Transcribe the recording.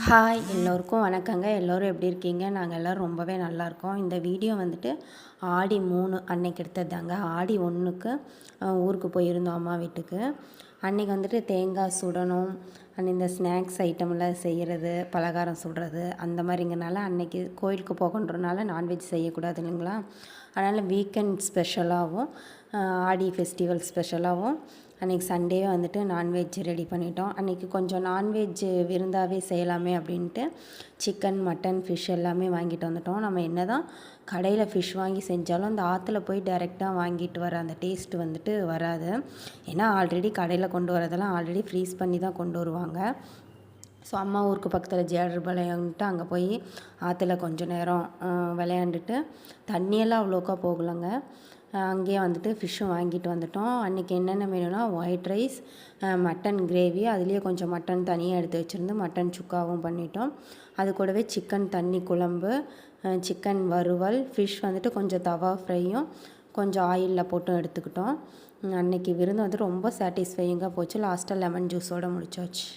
Hi எல்லோருக்கும் வணக்கங்க. எல்லோரும் எப்படி இருக்கீங்க? நாங்கள் எல்லோரும் ரொம்பவே நல்லாயிருக்கோம். இந்த வீடியோ வந்துட்டு ஆடி 3 அன்னைக்கு எடுத்தது தாங்க. ஆடி 1க்கு ஊருக்கு போயிருந்தோம் அம்மா வீட்டுக்கு. அன்றைக்கி வந்துட்டு தேங்காய் சுடணும், இந்த ஸ்நாக்ஸ் ஐட்டம்லாம் செய்கிறது, பலகாரம் சுடுறது அந்த மாதிரிங்கனால அன்றைக்கி கோயிலுக்கு போகன்றனால நான்வெஜ் செய்யக்கூடாது இல்லைங்களா? அதனால் வீக்கெண்ட் ஸ்பெஷலாகவும் ஆடி ஃபெஸ்டிவல் ஸ்பெஷலாகவும் அன்றைக்கி சண்டேவே வந்துட்டு நான்வெஜ் ரெடி பண்ணிட்டோம். அன்றைக்கி கொஞ்சம் நான்வெஜ் விருந்தாகவே செய்யலாமே அப்படின்ட்டு சிக்கன், மட்டன், ஃபிஷ் எல்லாமே வாங்கிட்டு வந்துட்டோம். நம்ம என்ன தான் கடையில் ஃபிஷ் வாங்கி செஞ்சாலும் அந்த ஆற்றுல போய் டைரெக்டாக வாங்கிட்டு வர அந்த டேஸ்ட்டு வந்துட்டு வராது. ஏன்னா ஆல்ரெடி கடையில் கொண்டு வரதெல்லாம் ஆல்ரெடி ஃப்ரீஸ் பண்ணி தான் கொண்டு வருவாங்க. ஸோ அம்மா ஊருக்கு பக்கத்தில் ஜேடர்பாளையம்ட்டு அங்கே போய் ஆற்றுல கொஞ்சம் நேரம் விளையாண்டுட்டு தண்ணியெல்லாம் அவ்வளோக்கா போகலைங்க. அங்கேயே வந்துட்டு ஃபிஷ்ஷும் வாங்கிட்டு வந்துட்டோம். அன்றைக்கி என்னென்ன வேணும்னா ஒயிட் ரைஸ், மட்டன் கிரேவி, அதுலேயே கொஞ்சம் மட்டன் தனியாக எடுத்து வச்சுருந்து மட்டன் சுக்காவும் பண்ணிட்டோம். அது கூடவே சிக்கன் தண்ணி குழம்பு, சிக்கன் வறுவல், ஃபிஷ் வந்துட்டு கொஞ்சம் தவா ஃப்ரையும் கொஞ்சம் ஆயிலில் போட்டும் எடுத்துக்கிட்டோம். அன்றைக்கி விருந்து வந்து ரொம்ப சாட்டிஸ்ஃபையிங்காக போச்சு. லாஸ்ட்டாக லெமன் ஜூஸோடு முடிச்சாச்சு.